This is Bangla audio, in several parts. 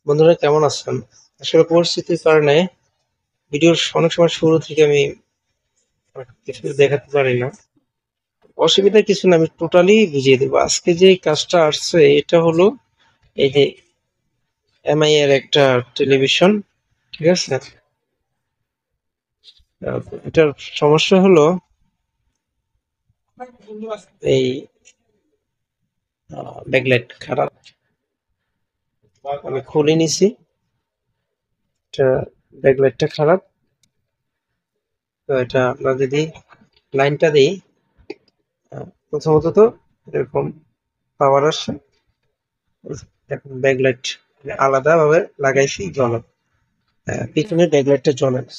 বন্ধুরা কেমন আছেন? আসলে পরিস্থিতির কারণে ভিডিওর অনেক সময় শুরু থেকে আমি কিছু দেখাতে পারি না। অসুবিধা কিছু না, আমি টোটালি বুঝিয়ে দেবো। আজকে যে কাজটা আসছে এটা হলো এই যে এমআই এর একটা টেলিভিশন, ঠিক আছে? এটার সমস্যা হলো এই ব্যাকলাইট খারাপ। আমি খুলে নিছি, এটা ব্যাকলাইটটা খারাপ। তো এটা আমরা যদি লাইনটা দিই, প্রথমত তো এরকম পাওয়ার আসছে। এখন ব্যাকলাইট আলাদা ভাবে লাগাইছি, জ্বলে। পিছনের ব্যাকলাইটটা জ্বলে না।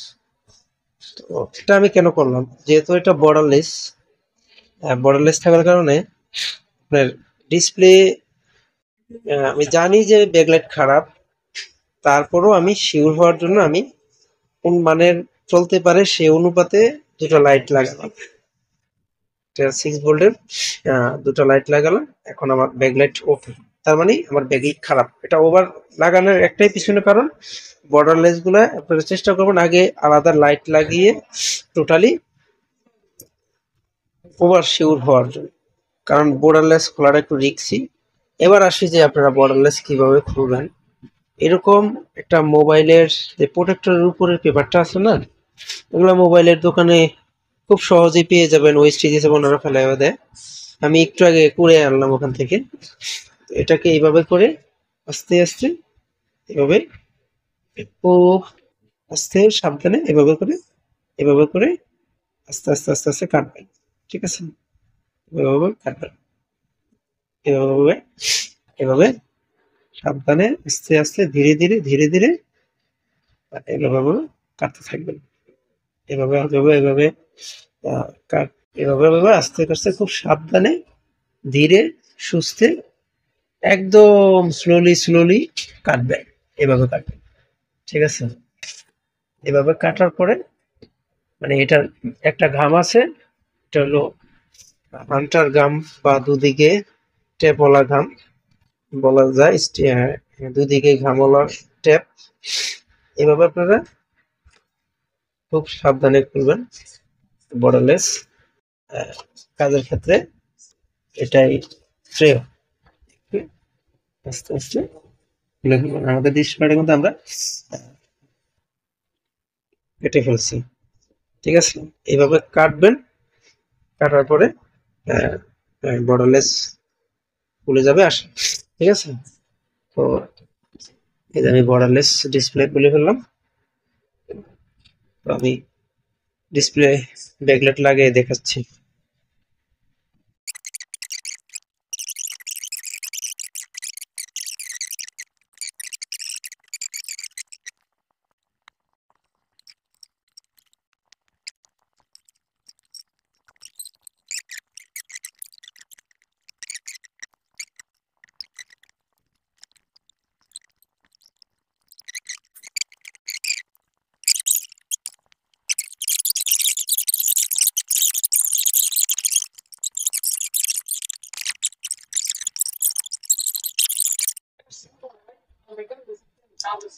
তো এটা আমি কেন করলাম, যেহেতু এটা বর্ডারলেস থাকার কারণে আপনার ডিসপ্লে, আমি জানি যে ব্যাকলাইট খারাপ, তারপরও আমি শিওর হওয়ার জন্য আমি কোন মানের চলতে পারে সেই অনুপাতে দুটো লাইট লাগালাম। 6 ভোল্টের দুটো লাইট লাগালাম। এখন আমার ব্যাকলাইট ওকে, তার মানে আমার ব্যাকলাইট খারাপ। এটা ওভার লাগানোর একটাই পিছনে কারণ, বর্ডারলেস গুলা আপনারা চেষ্টা করবেন আগে আলাদা লাইট লাগিয়ে টোটালি ওভার শিওর হওয়ার জন্য, কারণ বর্ডারলেস খোলাটা একটু রিস্কি। এবার আসি যে আপনারা বর্ডারলেস কিভাবে খুলবেন। এরকম একটা মোবাইলের যে প্রোটেক্টরের উপরের পেপারটা আছে না, ওগুলো মোবাইলের দোকানে খুব সহজেই পেয়ে যাবেন, ওয়েস্টেজে ওনারা ফেলাই দেয়। আমি একটু আগে করে আনলাম ওখান থেকে। এটাকে এইভাবে করে আস্তে আস্তে, এভাবে ও আস্তে সাবধানে এভাবে করে আস্তে আস্তে আস্তে আস্তে কাটবেন, ঠিক আছে? এভাবে কাটবেন, এভাবে এভাবে সাবধানে আস্তে আস্তে ধীরে ধীরে ধীরে ধীরে এভাবে কাটতে থাকবেন। এভাবে এভাবে এভাবে কাট, এভাবে এভাবে আস্তে আস্তে খুব সাবধানে ধীরে সুস্থে একদম স্লোলি স্লোলি কাটবেন। এভাবে কাটবেন, ঠিক আছে? এভাবে কাটার পরে মানে এটার একটা ঘাম আছে, এটা হলো হান্টার ঘাম বা দুদিকে টেপওয়ালা ঘাম বলা যায়। দুদিকে ঘামওয়ালা টেপ। এভাবে আপনারা খুব সাবধানে খুলবেন বর্ডারলেস কাজের ক্ষেত্রে। এটাই শ্রেয়। আস্তে আস্তে খুলে ফেলবেন। আমাদের ডিসপ্লেটা কিন্তু আমরা কেটে ফেলছি, ঠিক আছে? এইভাবে কাটবেন, কাটার পরে বর্ডারলেস খুলে যাবে আসে, ঠিক আছে? তো এই যে আমি বর্ডারলেস ডিসপ্লে খুলে ফেললাম। তো আমি ডিসপ্লে ব্যাকলাইট লাগিয়ে দেখাচ্ছি।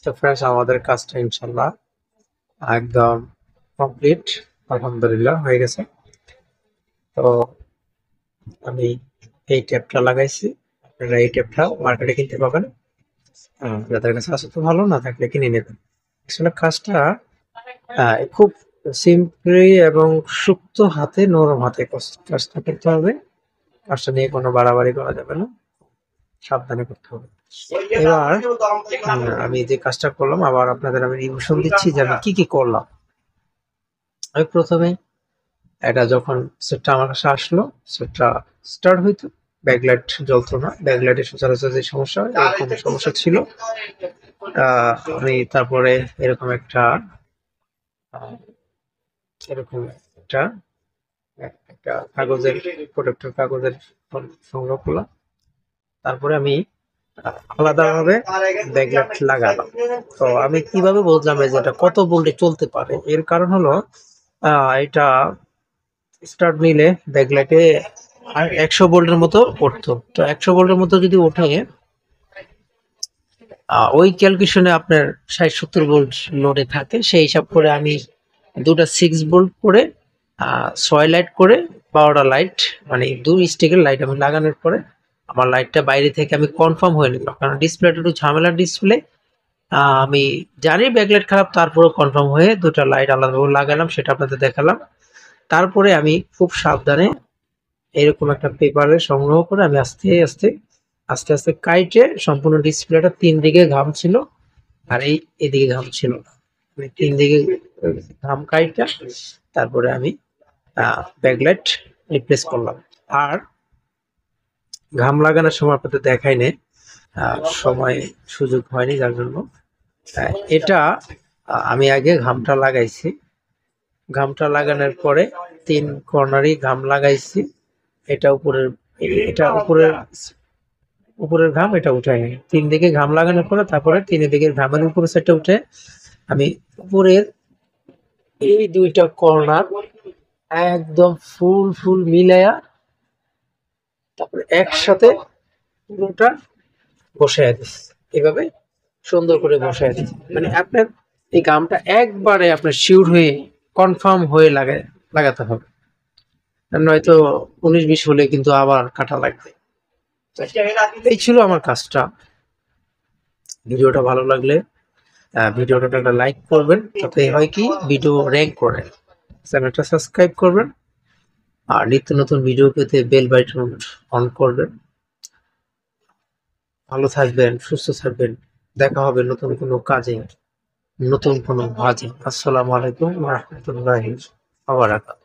তো ফ্রেন্ডস, আমাদের কাজটা ইনশাল্লাহ একদম কমপ্লিট, আলহামদুলিল্লাহ হয়ে গেছে। তো আমি এই ট্যাপটা লাগাইছি, আপনারা এই ট্যাপটা মার্কেটে কিনতে পাবেন। যাদের কাছে আছে তো ভালো, না থাকলে কিনে নেবেন। আসলে কাজটা খুব সিম্পলি এবং সুপ্ত হাতে, নরম হাতে কাজটা করতে হবে। কাজটা নিয়ে কোনো বাড়াবাড়ি করা যাবে না, সাবধানে করতে হবে। এবার আমি যে কাজটা করলাম, আবার আপনাদের আমি রিভিশন দিচ্ছি যে আমি কি কি করলাম। আমি প্রথমে এটা যখন সেটটা আমার কাছে আসলো, সেটটা স্টার্ট হইতো, ব্যাকলাইট জ্বলতো না। ব্যাকলাইটের সচরাচর যে সমস্যা হয়, এরকম সমস্যা ছিল। আমি তারপরে এরকম একটা আহ, এরকম একটা একটা কাগজের প্রোটেক্টর কাগজের সংগ্রহ করলাম। তারপরে আমি আলাদাভাবে ব্যাকলাইট লাগালাম। তো আমি কিভাবে বুঝলাম যে এটা কত ভোল্টে চলতে পারে, এর কারণ হলো এটা স্টার্ট নিলে ব্যাকলাইটে 100 ভোল্টের মতো উঠতো। তো 100 ভোল্টের মতো যদি ওঠে, ওই ক্যালকুলেশনে আপনার 60-70 ভোল্ট লোডে থাকে, সেই হিসাব করে আমি দুটা 6 ভোল্ট করে 6 লাইট করে 12টা লাইট, মানে 2 স্টিকের লাইট আমি লাগানোর পরে আমার লাইটটা বাইরে থেকে আমি কনফার্ম হয়ে নিলাম, কারণ ডিসপ্লেটা একটু ঝামেলার ডিসপ্লে। আমি জানি ব্যাকলাইট খারাপ, তারপরেও কনফার্ম হয়ে দুটা লাইট আলাদাভাবে লাগালাম, সেটা আপনাদের দেখালাম। তারপরে আমি খুব সাবধানে এরকম একটা পেপারে সংগ্রহ করে আমি আস্তে আস্তে আস্তে আস্তে কাইটে সম্পূর্ণ ডিসপ্লেটা 3 দিকে ঘাম ছিল আর এদিকে ঘাম ছিল না, আমি 3 দিকে ঘাম কাইটা তারপরে আমি ব্যাকলাইট রিপ্লেস করলাম। আর ঘাম লাগানোর সময় আপনাদের দেখাই নেই, সময় সুযোগ হয়নি, যার জন্য এটা আমি আগে ঘামটা লাগাইছি। ঘামটা লাগানোর পরে 3 কর্নারই ঘাম লাগাইছি। এটা উপরের উপরের ঘাম এটা উঠাই নাই। 3 দিকে ঘাম লাগানোর পরে তারপরে 3 দিকের ঘামের উপরের সাইডটা উঠে আমি উপরের এই 2টা কর্নার একদম ফুল মিলাইয়া তারপরে একসাথে পুরোটা বসাইয়া দিচ্ছি, এভাবে সুন্দর করে বসাইয়া দিচ্ছি। মানে আপনার এই গামটা একবারে আপনার শিওর হয়ে কনফার্ম হয়ে লাগাতে হবে, নয়তো 19-20 হলে কিন্তু আবার কাটা লাগবে। এই ছিল আমার কাজটা। ভিডিওটা ভালো লাগলে ভিডিওটা একটা লাইক করবেন, তাতে হয় কি ভিডিও র্যাঙ্ক করে। চ্যানেলটা সাবস্ক্রাইব করবেন আর নিত্য নতুন ভিডিও পেতে বেল বাটন অন করবেন। ভালো থাকবেন, সুস্থ থাকবেন, দেখা হবে নতুন কোনো কাজে, নতুন কোনো ভাজে। আসসালামু আলাইকুম ওয়া রাহমাতুল্লাহি ওয়া বারাকাতুহু।